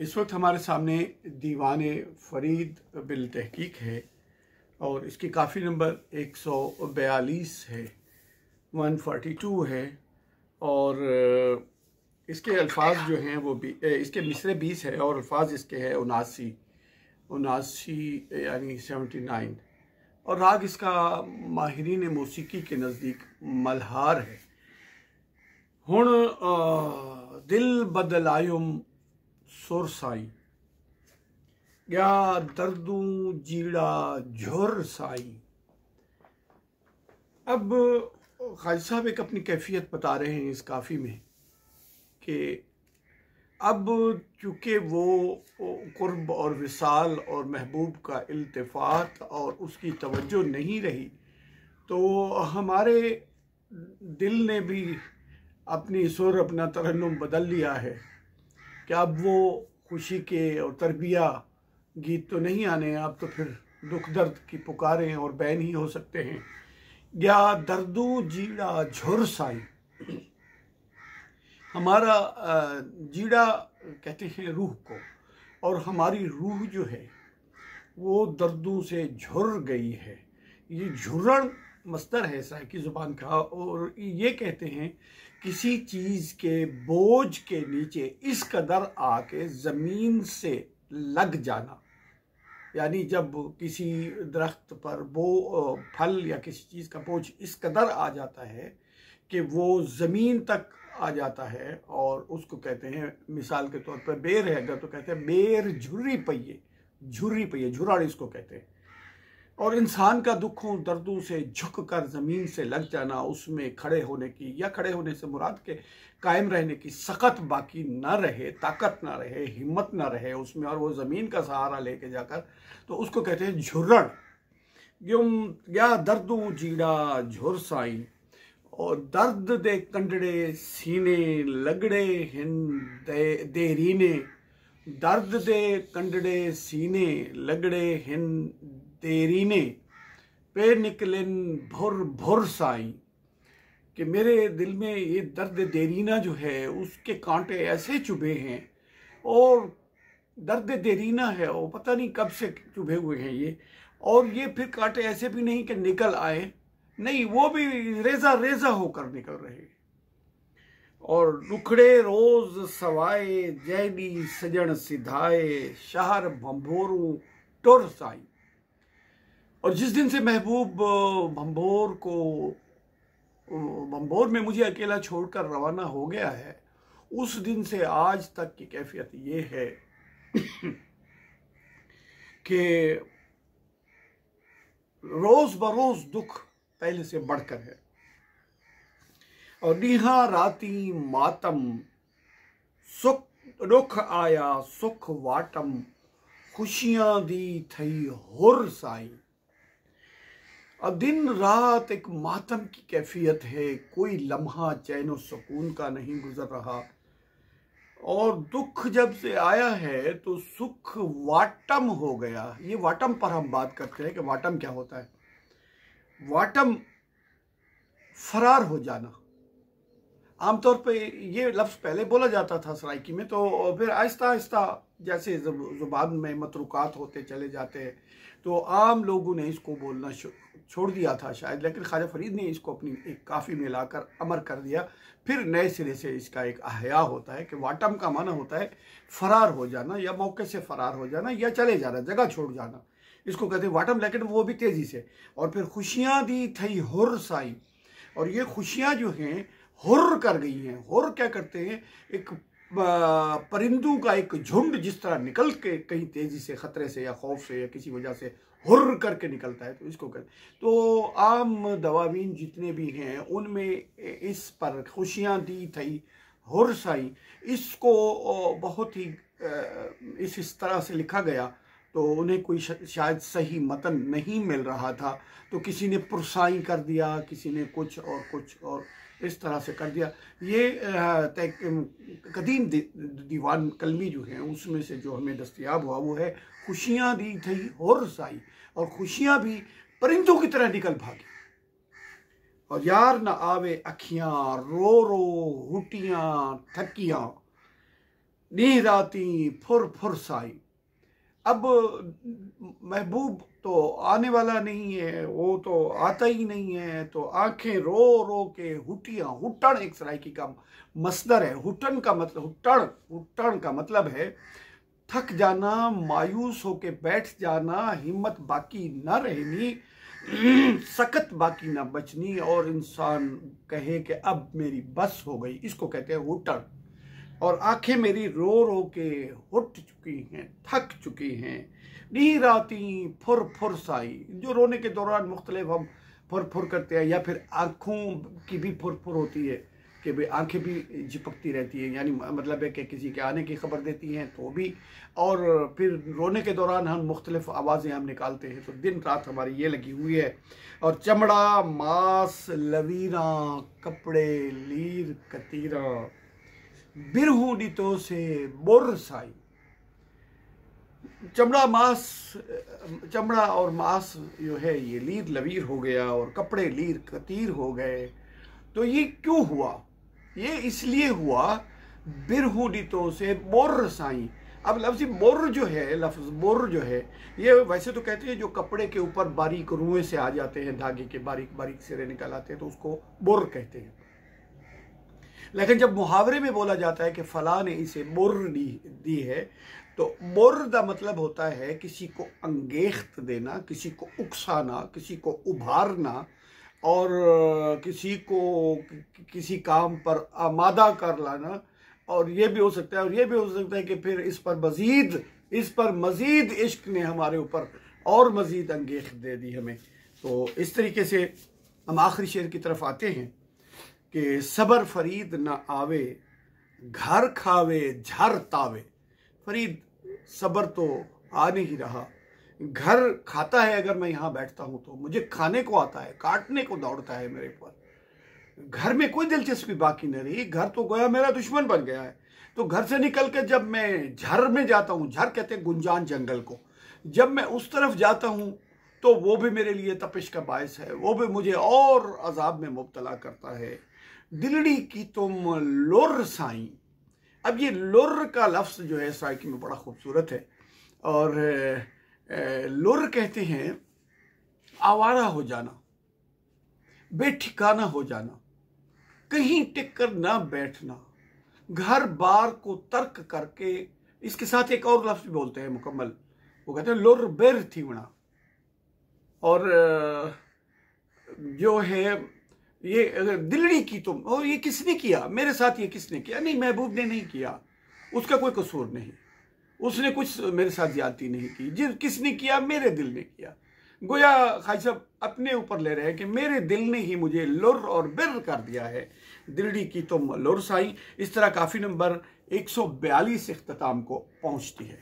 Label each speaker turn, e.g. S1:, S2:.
S1: इस वक्त हमारे सामने दीवाने फरीद बिल तहकीक है और इसकी काफ़ी नंबर 142 है, 142 है। और इसके अल्फाज जो हैं वो भी इसके मिसरे 20 है और अल्फाज इसके हैं 79 यानी 79। और राग इसका माहिरीन मौसीकी के नज़दीक मल्हार है। हुण दिल बदलायुम सुर साई, या दर्दू जीड़ा झुर साई। अब खालिद साहब एक अपनी कैफियत बता रहे हैं इस काफ़ी में कि अब चूँकि वो कुर्ब और विसाल और महबूब का इल्तिफ़ात और उसकी तवज्जो नहीं रही, तो हमारे दिल ने भी अपनी सुर, अपना तरन्नुम बदल लिया है कि अब वो खुशी के और तरबिया गीत तो नहीं आने, अब तो फिर दुख दर्द की पुकारें और बैन ही हो सकते हैं। या दर्दू जीड़ा झुर साई, हमारा जीड़ा कहते हैं रूह को, और हमारी रूह जो है वो दर्दों से झुर गई है। ये झुरण मस्तर है सराइकी ज़ुबान का, और ये कहते हैं किसी चीज़ के बोझ के नीचे इस कदर आके ज़मीन से लग जाना, यानी जब किसी दरख्त पर फल या किसी चीज़ का बोझ इस कदर आ जाता है कि वो ज़मीन तक आ जाता है, और उसको कहते हैं, मिसाल के तौर पर बेर है अगर तो कहते हैं बेर झुर्री पहिए, झुराड़ इसको कहते हैं। और इंसान का दुखों दर्दों से झुक कर ज़मीन से लग जाना, उसमें खड़े होने की, या खड़े होने से मुराद के कायम रहने की सकत बाकी ना रहे, ताकत ना रहे, हिम्मत ना रहे उसमें, और वो ज़मीन का सहारा लेके जाकर, तो उसको कहते हैं झुर्रण। या दर्दों जीड़ा झुर साई, और दर्द दे कंडड़े सीने लगड़े हिन देरीने, दर्द दे कंडड़े सीने लगड़े हिन देरीने पे निकलन भुर भुर साई, कि मेरे दिल में ये दर्द देरीना जो है उसके कांटे ऐसे चुभे हैं, और दर्द देरीना है वो पता नहीं कब से चुभे हुए हैं ये, और ये फिर कांटे ऐसे भी नहीं कि निकल आए, नहीं, वो भी रेजा रेजा होकर निकल रहे। और रुखड़े रोज सवाए जैदी सजन सिधाए शहर भंभोरू टुर साई। और जिस दिन से महबूब भंभोर में मुझे अकेला छोड़कर रवाना हो गया है, उस दिन से आज तक की कैफियत ये है कि रोज बरोज दुख पहले से बढ़कर है। और निहा राती मातम सुख रुख आया सुख वाटम, खुशियां दी थई हुर साई। अब दिन रात एक मातम की कैफियत है, कोई लम्हा चैन और सुकून का नहीं गुजर रहा, और दुख जब से आया है तो सुख वाटम हो गया। ये वाटम पर हम बात करते हैं कि वाटम क्या होता है। वाटम फरार हो जाना। आमतौर पे ये लफ्ज़ पहले बोला जाता था सराइकी में, तो फिर आहिस्ता आहिस्ता जैसे ज़ुबान में मतरुकात होते चले जाते हैं तो आम लोगों ने इसको बोलना छोड़ दिया था शायद, लेकिन ख्वाजा फरीद ने इसको अपनी एक काफ़ी में लाकर अमर कर दिया। फिर नए सिरे से इसका एक अहया होता है कि वाटम का माना होता है फरार हो जाना, या मौके से फरार हो जाना, या चले जाना, जगह छोड़ जाना, इसको कहते हैं वाटम, लेकिन वो भी तेज़ी से। और फिर खुशियाँ दी थई हुर साई, और ये खुशियाँ जो हैं हुर कर गई हैं। हुर क्या करते हैं, एक परिंदों का एक झुंड जिस तरह निकल के कहीं तेजी से, खतरे से या खौफ से या किसी वजह से हुर करके निकलता है, तो इसको कहते। तो आम दवावीन जितने भी हैं उनमें इस पर खुशियाँ दी थई हुर साई, इसको बहुत ही इस तरह से लिखा गया, तो उन्हें कोई शायद सही मतन नहीं मिल रहा था, तो किसी ने पुरसाई कर दिया, किसी ने कुछ और इस तरह से कर दिया। ये कदीम दीवान कलमी जो है उसमें से जो हमें दस्तयाब हुआ वो है खुशियाँ दी थई हुर साई, और खुशियाँ भी परिंदों की तरह निकल भागी। और यार न आवे अखियाँ रो रो हुटियाँ थकियाँ, नीह राती फुर फुर साई। अब महबूब तो आने वाला नहीं है, वो तो आता ही नहीं है, तो आंखें रो रो के हुटियां, हुट्टन एक सराइकी का मसदर है। हुट्टन का मतलब हुट्टन का मतलब है थक जाना, मायूस होके बैठ जाना, हिम्मत बाकी न रहनी, सकत बाकी न बचनी, और इंसान कहे कि अब मेरी बस हो गई, इसको कहते हैं हुट्टन। और आंखें मेरी रो रो के हुट चुकी हैं, थक चुकी हैं। नीह राती फुर फुर साई, जो रोने के दौरान मुख्तलिफ हम फुर फुर करते हैं, या फिर आंखों की भी फुर फुर होती है कि भाई आंखें भी झिपकती रहती है, यानी मतलब है कि किसी के आने की खबर देती हैं तो भी। और फिर रोने के दौरान हम मुख्तलिफ आवाज़ें हम निकालते हैं, तो दिन रात हमारी ये लगी हुई है। और चमड़ा मांस लवीरा, कपड़े लीर कतीरा, बिरहू डितो से बोर साई। चमड़ा और मांस जो है ये लीर लवीर हो गया, और कपड़े लीर कतीर हो गए। तो ये क्यों हुआ? ये इसलिए हुआ बिरहू डितो से बोर साई। अब लफ्ज़ बोर जो है, लफ्ज़ बोर जो है, ये वैसे तो कहते हैं जो कपड़े के ऊपर बारीक रुएं से आ जाते हैं, धागे के बारीक बारीक सिरे निकल आते हैं, तो उसको बोर कहते हैं। लेकिन जब मुहावरे में बोला जाता है कि फला ने इसे बोर दी है, तो बोर का मतलब होता है किसी को अंगेख्त देना, किसी को उकसाना, किसी को उभारना, और किसी को किसी काम पर आमादा कर लाना। और ये भी हो सकता है, और ये भी हो सकता है कि फिर इस पर मजीद इश्क ने हमारे ऊपर और मजीद अंगेख्त दे दी हमें। तो इस तरीके से हम आखिरी शेर की तरफ आते हैं कि सबर फरीद न आवे, घर खावे झर तावे। फरीद सबर तो आ नहीं रहा, घर खाता है अगर मैं यहाँ बैठता हूँ तो मुझे खाने को आता है, काटने को दौड़ता है मेरे पर। घर में कोई दिलचस्पी बाकी नहीं रही, घर तो गोया मेरा दुश्मन बन गया है। तो घर से निकल कर जब मैं झर में जाता हूँ, झर कहते हैं गुंजान जंगल को, जब मैं उस तरफ जाता हूँ तो वो भी मेरे लिए तपिश का बायस है, वो भी मुझे और अजाब में मुब्तला करता है। दिलड़ी की तुम लुर साई। अब ये लुर का लफ्ज़ जो है साइकी में बड़ा खूबसूरत है, और लुर कहते हैं आवारा हो जाना, बेठिकाना हो जाना, कहीं टिक कर ना बैठना, घर बार को तर्क करके। इसके साथ एक और लफ्ज़ भी बोलते हैं मुकम्मल, वो कहते हैं लुर बेर थीवना। और जो है ये दिलड़ी की तुम, और ये किसने किया मेरे साथ, ये किसने किया? नहीं, महबूब ने नहीं किया, उसका कोई कसूर नहीं, उसने कुछ मेरे साथ ज्यादती नहीं की। किसने किया? मेरे दिल ने किया। गोया खाई साहब अपने ऊपर ले रहे हैं कि मेरे दिल ने ही मुझे लुर और बिर कर दिया है। दिलड़ी की तुम लुर साई। इस तरह काफ़ी नंबर 142 इख्तिताम को पहुंचती है।